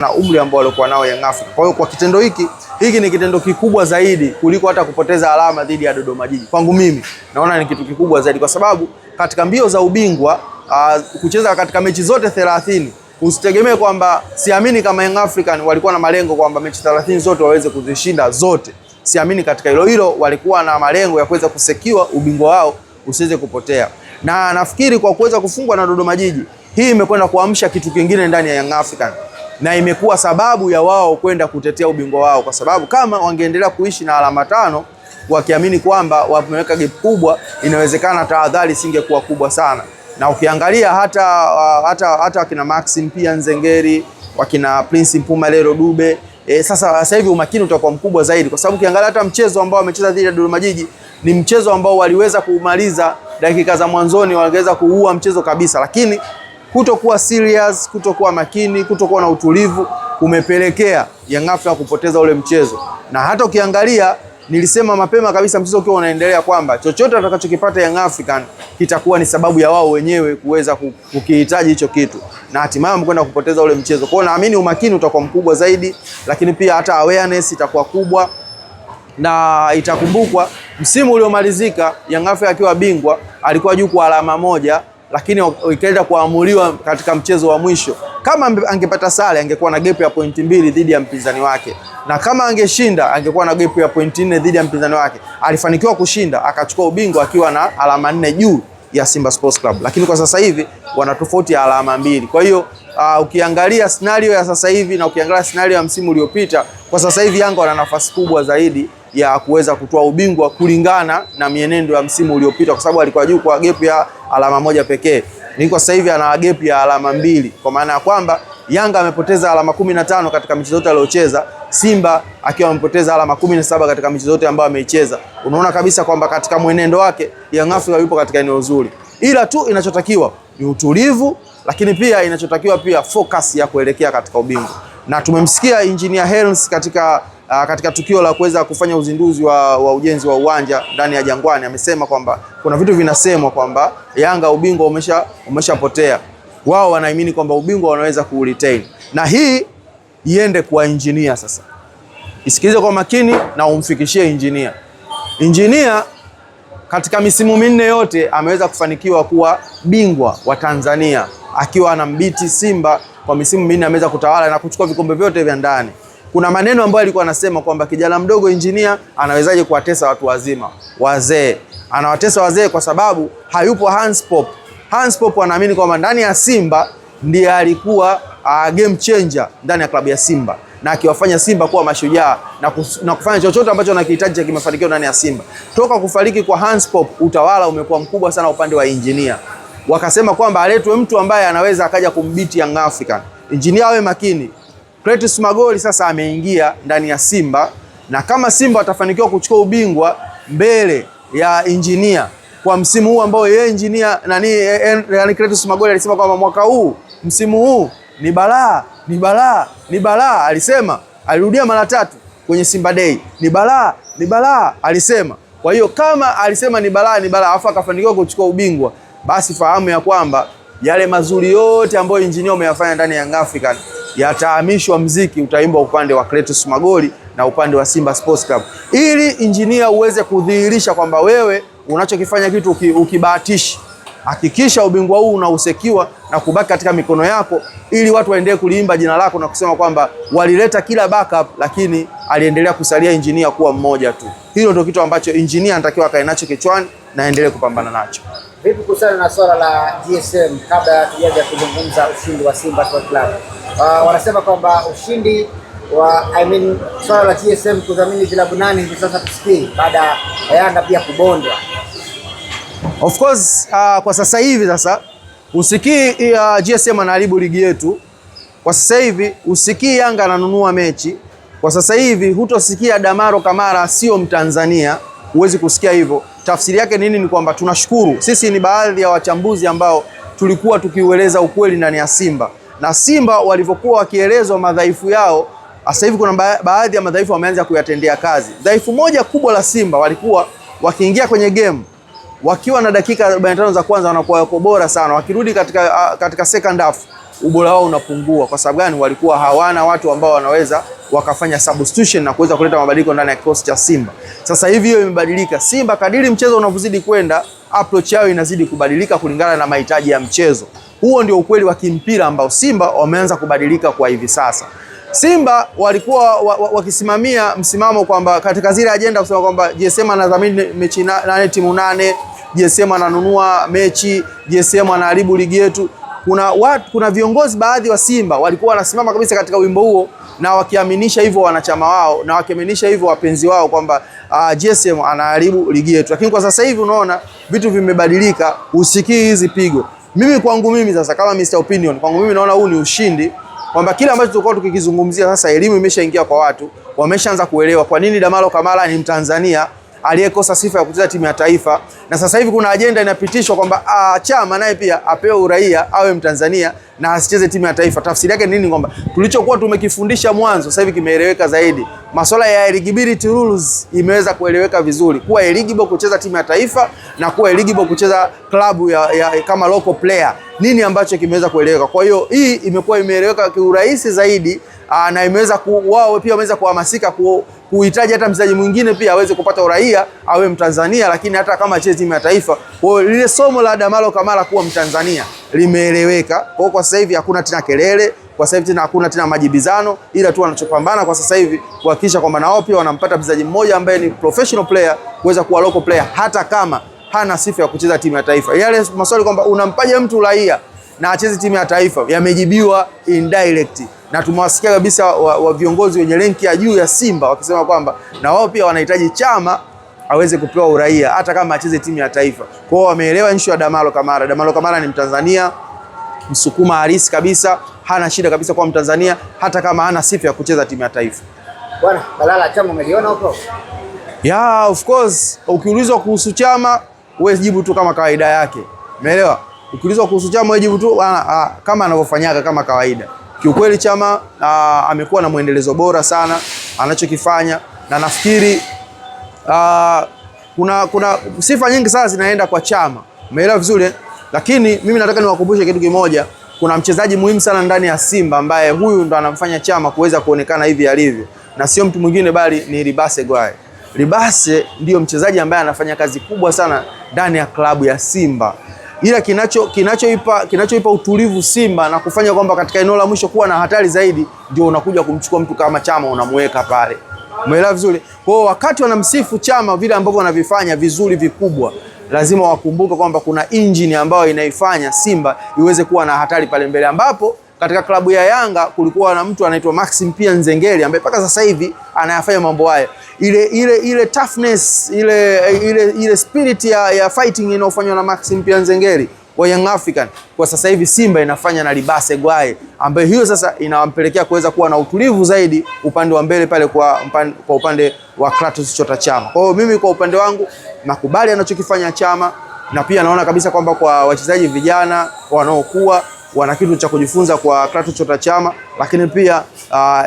na umri ambao walikuwa nao Young Africa. Kwa hiyo kwa kitendo hiki ni kitendo kikubwa zaidi kuliko hata kupoteza alama dhidi ya Dodoma Jiji. Kwangu mimi naona ni kitu kikubwa zaidi, kwa sababu katika mbio za ubingwa kucheza katika mechi zote 30, usitegemee kwamba, siamini kama Young African walikuwa na malengo kwamba mechi 30 zote waweze kuzishinda zote. Siamini katika hilo. Walikuwa na malengo ya kuweza kusekiwa ubingwa wao usiweze kupotea. Na nafikiri kwa kuweza kufungwa na Dodoma Jiji, hii imekwenda kuamsha kitu kingine ndani ya Young African, na imekuwa sababu ya wao kwenda kutetea ubingwa wao, kwa sababu kama wangeendelea kuishi na alama 5 wakiamini kwamba wameweka gap kubwa, inawezekana tahadhari singekuwa kubwa sana. Na ukiangalia hata wakina Maxim pia Nzengeri, wakina Prince Mpumalelo Dube, sasa hivi umakini utakuwa mkubwa zaidi, kwa sababu ukiangalia hata mchezo ambao wamecheza dhidi ya Dodoma Jiji ni mchezo ambao waliweza kumaliza dakika za mwanzoni, waliweza kuua mchezo kabisa, lakini kutokuwa serious, kutokuwa makini, kutokuwa na utulivu kumepelekea Young Africa kupoteza ule mchezo. Na hata ukiangalia, nilisema mapema kabisa mchezo ukiwa unaendelea kwamba chochote atakachokipata Young African kitakuwa ni sababu ya wao wenyewe kuweza kukihitaji hicho kitu, na hatimaye wamekwenda kupoteza ule mchezo. Kwa hiyo naamini umakini utakuwa mkubwa zaidi, lakini pia hata awareness itakuwa kubwa. Na itakumbukwa msimu uliomalizika Young Africa akiwa bingwa alikuwa juu kwa alama 1, lakini ikaenda kuamuliwa katika mchezo wa mwisho. Kama angepata sare angekuwa na gap ya pointi 2 dhidi ya mpinzani wake, na kama angeshinda angekuwa na gap ya pointi 4 dhidi ya mpinzani wake. Alifanikiwa kushinda, akachukua ubingwa akiwa na alama 4 juu ya Simba Sports Club, lakini kwa sasa hivi wana tofauti ya alama 2. Kwa hiyo ukiangalia scenario ya sasa hivi na ukiangalia scenario ya msimu uliopita, kwa sasa hivi Yanga wana nafasi kubwa zaidi ya kuweza kutoa ubingwa kulingana na mienendo ya msimu uliopita, kwa sababu alikuwa juu kwa gap ya alama 1 pekee. Ni kwa sasa hivi ana gap ya alama 2, kwa maana ya kwamba Yanga amepoteza alama 15 katika michezo yote aliyocheza, Simba akiwa amepoteza alama 17 katika michezo yote ambayo ameicheza. Unaona kabisa kwamba katika mwenendo wake Young Africa yupo katika eneo zuri, ila tu inachotakiwa ni utulivu, lakini pia inachotakiwa pia focus ya kuelekea katika ubingwa. Na tumemsikia Engineer Herns katika tukio la kuweza kufanya uzinduzi wa ujenzi wa uwanja ndani ya Jangwani, amesema kwamba kuna vitu vinasemwa kwamba Yanga ubingwa umeshapotea. Wao wanaamini kwamba ubingwa wanaweza kuretain, na hii iende kwa Engineer. Sasa isikilize kwa makini na umfikishie Engineer. Engineer katika misimu 4 yote ameweza kufanikiwa kuwa bingwa wa Tanzania, akiwa anambiti Simba kwa misimu 4, ameweza kutawala na kuchukua vikombe vyote vya ndani. Kuna maneno ambayo alikuwa anasema kwamba kijana mdogo Engineer anawezaje kuwatesa watu wazima, wazee. Anawatesa wazee kwa sababu hayupo Hans Pop. Hans Pop anaamini kwamba ndani ya Simba ndiye alikuwa game changer ndani ya klabu ya Simba, na akiwafanya Simba kuwa mashujaa na kufanya chochote ambacho anakihitaji cha kimefanikiwa ndani ya Simba. Toka kufariki kwa Hans Pop, utawala umekuwa mkubwa sana upande wa Engineer. Wakasema kwamba aletwe mtu ambaye anaweza akaja kumbiti Young African. Engineer awe makini. Clatous Magoli sasa ameingia ndani ya Simba, na kama Simba atafanikiwa kuchukua ubingwa mbele ya Engineer kwa msimu huu ambao yeye Engineer yani Clatous Magoli alisema kwamba mwaka huu, msimu huu ni balaa, alisema, alirudia mara 3 kwenye Simba Day, ni balaa alisema. Kwa hiyo kama alisema ni balaa afa akafanikiwa kuchukua ubingwa, basi fahamu ya kwamba yale mazuri yote ambayo Engineer umeyafanya ndani ya Young African yatahamishwa, mziki utaimbwa upande wa Clatous Magoli na upande wa Simba Sports Club, ili Engineer uweze kudhihirisha kwamba wewe unachokifanya kitu ukibahatishi. Hakikisha ubingwa huu unausekiwa na kubaki katika mikono yako, ili watu waendelee kuliimba jina lako na kusema kwamba walileta kila backup, lakini aliendelea kusalia Engineer kuwa mmoja tu. Hilo ndio kitu ambacho Engineer anatakiwa akae nacho kichwani na aendelee kupambana nacho. Vipi kuhusiana na swala la GSM, kabla tujaje kuzungumza ushindi wa Simba Sports Club? Wanasema kwamba ushindi wa swala la GSM kudhamini vilabu 8 hivi sasa tusikii, baada ya Yanga pia kubondwa. Of course, kwa sasa hivi sasa usikii GSM anaharibu ligi yetu. Kwa sasa hivi usikii Yanga ananunua mechi. Kwa sasa hivi hutosikia Damaro Kamara sio Mtanzania, huwezi kusikia hivyo. Tafsiri yake nini? Ni kwamba tunashukuru sisi ni baadhi ya wachambuzi ambao tulikuwa tukiueleza ukweli ndani ya Simba, na Simba walivyokuwa wakielezwa madhaifu yao, sasa hivi kuna baadhi ya madhaifu wameanza kuyatendea kazi. Dhaifu moja kubwa la Simba, walikuwa wakiingia kwenye game wakiwa na dakika 45 za kwanza wanakuwa wako bora sana, wakirudi katika second half ubora wao unapungua. Kwa sababu gani? Walikuwa hawana watu ambao wanaweza wakafanya substitution na kuweza kuleta mabadiliko ndani ya kikosi cha Simba. Sasa hivi hiyo imebadilika. Simba kadiri mchezo unavyozidi kwenda, approach yao inazidi kubadilika kulingana na mahitaji ya mchezo. Huo ndio ukweli wa kimpira ambao Simba wameanza kubadilika kwa hivi sasa. Simba walikuwa wakisimamia msimamo kwamba katika zile ajenda kusema kwamba GSM anadhamini mechi 8 timu 8, GSM ananunua mechi, GSM anaharibu ligi yetu. Kuna viongozi baadhi wa Simba walikuwa wanasimama kabisa katika wimbo huo na wakiaminisha hivyo wanachama wao na wakiaminisha hivyo wapenzi wao kwamba GSM anaharibu ligi yetu. Lakini kwa sasa hivi unaona vitu vimebadilika, usikii hizi pigo. Kwangu mimi sasa kama Mr. Opinion, kwangu mimi naona huu ni ushindi kwamba kile ambacho tulikuwa tukikizungumzia sasa elimu imeshaingia kwa watu, wameshaanza kuelewa kwa nini Damalo Kamara ni Mtanzania aliyekosa sifa ya kucheza timu ya taifa, na sasa hivi kuna ajenda inapitishwa kwamba Chama naye pia apewe uraia awe Mtanzania na asicheze timu ya taifa. Tafsiri yake nini? Kwamba tulichokuwa tumekifundisha mwanzo sasa hivi kimeeleweka zaidi. Masuala ya eligibility rules imeweza kueleweka vizuri, kuwa eligible kucheza timu ya taifa na kuwa eligible kucheza klabu kama local player, nini ambacho kimeweza kueleweka. Kwa hiyo hii imekuwa imeeleweka kiurahisi zaidi, na imeweza wao pia wameweza kuhamasika kuhitaji hata mchezaji mwingine pia aweze kupata uraia awe Mtanzania, lakini hata kama acheze timu ya taifa. Kwa hiyo lile somo la Damalo Kamara kuwa Mtanzania limeeleweka. Kwa sasa hivi hakuna tena kelele, kwa sasa hivi tena hakuna tena majibizano, ila tu wanachopambana kwa sasa hivi kuhakikisha kwamba nao pia wanampata mchezaji mmoja ambaye ni professional player kuweza kuwa local player hata kama hana sifa ya kucheza timu ya taifa. Yale maswali kwamba unampaje mtu uraia na acheze timu ya taifa yamejibiwa indirect, na tumewasikia kabisa wa viongozi wenye renki ya juu ya Simba wakisema kwamba na wao pia wanahitaji Chama aweze kupewa uraia hata kama acheze timu ya taifa. Kwa hiyo wameelewa issue ya Damalo Kamara. Damalo Kamara ni Mtanzania, Msukuma halisi kabisa, hana shida kabisa kwa Mtanzania hata kama hana sifa ya kucheza timu ya taifa. Bwana Balala, Chama umeliona huko? Yeah, of course. Ukiulizwa kuhusu Chama, wewe jibu tu kama kawaida yake. Umeelewa? Ukiulizwa kuhusu Chama wewe jibu tu kama anavyofanyaga kama kawaida. Kiukweli Chama amekuwa na muendelezo bora sana anachokifanya, na nafikiri kuna sifa nyingi sana zinaenda kwa Chama. Umeelewa vizuri? Lakini mimi nataka niwakumbushe kitu kimoja. Kuna mchezaji muhimu sana ndani ya Simba ambaye huyu ndo anamfanya Chama kuweza kuonekana hivi alivyo, na sio mtu mwingine bali ni Libase Gwaye. Libase ndio mchezaji ambaye anafanya kazi kubwa sana ndani ya klabu ya Simba. Ila kinachoipa utulivu Simba na kufanya kwamba katika eneo la mwisho kuwa na hatari zaidi, ndio unakuja kumchukua mtu kama Chama unamweka pale. Umeelewa vizuri? Kwa hiyo wakati wanamsifu Chama vile ambavyo wanavifanya vizuri vikubwa, lazima wakumbuke kwamba kuna engine ambayo inaifanya Simba iweze kuwa na hatari pale mbele, ambapo katika klabu ya Yanga kulikuwa na mtu anaitwa Maxim Pia Nzengeli ambaye mpaka sasa hivi anayafanya mambo haya. Ile toughness, ile spirit ya fighting inayofanywa na Maxim Pia Nzengeli wa Young African, kwa sasa hivi Simba inafanya na Libase Gwaye, ambaye hiyo sasa inawampelekea kuweza kuwa na utulivu zaidi upande wa mbele pale kwa upande wa Kratos Chota Chama. Kwa hiyo mimi kwa upande wangu nakubali anachokifanya Chama, na pia naona kabisa kwamba kwa wachezaji vijana wanaokuwa wana kitu cha kujifunza kwa Kratos Chota Chama, lakini pia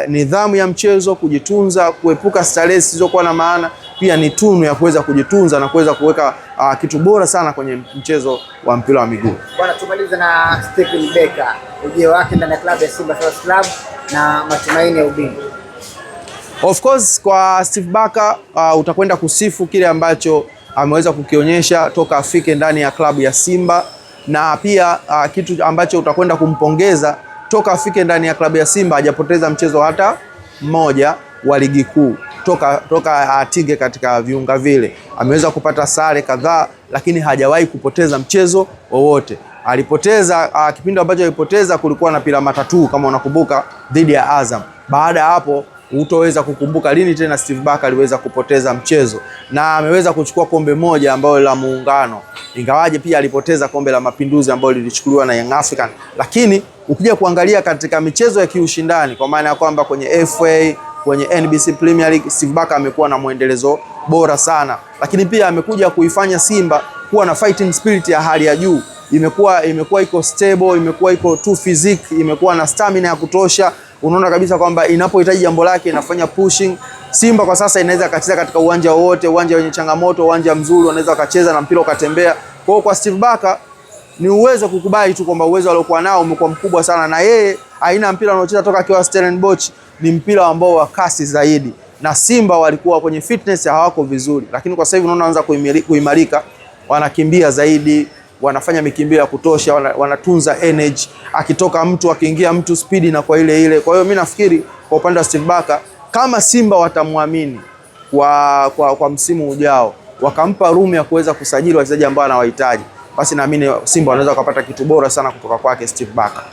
nidhamu ya mchezo, kujitunza, kuepuka starehe zisizokuwa na maana, pia ni tunu ya kuweza kujitunza na kuweza kuweka kitu bora sana kwenye mchezo wa mpira wa miguu. Bwana, tumalize na Stephen Becker, ujio wake ndani ya klabu ya Simba Sports Club na matumaini ya ubingwa. Of course kwa Steve Becker utakwenda kusifu kile ambacho ameweza kukionyesha toka afike ndani ya klabu ya Simba, na pia kitu ambacho utakwenda kumpongeza toka afike ndani ya klabu ya Simba hajapoteza mchezo hata mmoja wa ligi kuu toka atige katika viunga vile. Ameweza kupata sare kadhaa, lakini hajawahi kupoteza mchezo wowote. Alipoteza kipindi ambacho alipoteza kulikuwa na pila matatu kama unakumbuka, dhidi ya Azam. Baada ya hapo hutoweza kukumbuka lini tena Steve Becker aliweza kupoteza mchezo, na ameweza kuchukua kombe moja ambalo la Muungano, ingawaje pia alipoteza kombe la Mapinduzi ambalo lilichukuliwa na Young African. Lakini ukija kuangalia katika michezo ya kiushindani, kwa maana ya kwamba kwenye FA, kwenye NBC Premier League, Steve Becker amekuwa na muendelezo bora sana, lakini pia amekuja kuifanya Simba kuwa na fighting spirit ya hali ya juu. Imekuwa iko stable, imekuwa iko tu physique, imekuwa na stamina ya kutosha. Unaona kabisa kwamba inapohitaji jambo lake inafanya pushing. Simba kwa sasa inaweza kacheza katika uwanja wowote, uwanja wenye changamoto, uwanja mzuri, wanaweza wakacheza na mpira ukatembea. Kwa Steve Becker ni uwezo kukubali tu kwamba uwezo aliokuwa nao umekuwa mkubwa sana, na yeye aina mpira anaocheza toka akiwa Stellenbosch ni mpira ambao wa kasi zaidi, na Simba walikuwa kwenye fitness hawako vizuri, lakini kwa sasa hivi unaona wanaanza kuimarika, wanakimbia zaidi, wanafanya mikimbio ya kutosha, wanatunza energy, akitoka mtu akiingia mtu speed na kwa ile ile. Kwa hiyo mimi nafikiri kwa upande wa Steve Barker, kama Simba watamwamini kwa msimu ujao, wakampa room ya kuweza kusajili wachezaji ambao anawahitaji, basi naamini Simba wanaweza kupata kitu bora sana kutoka kwake Steve Barker.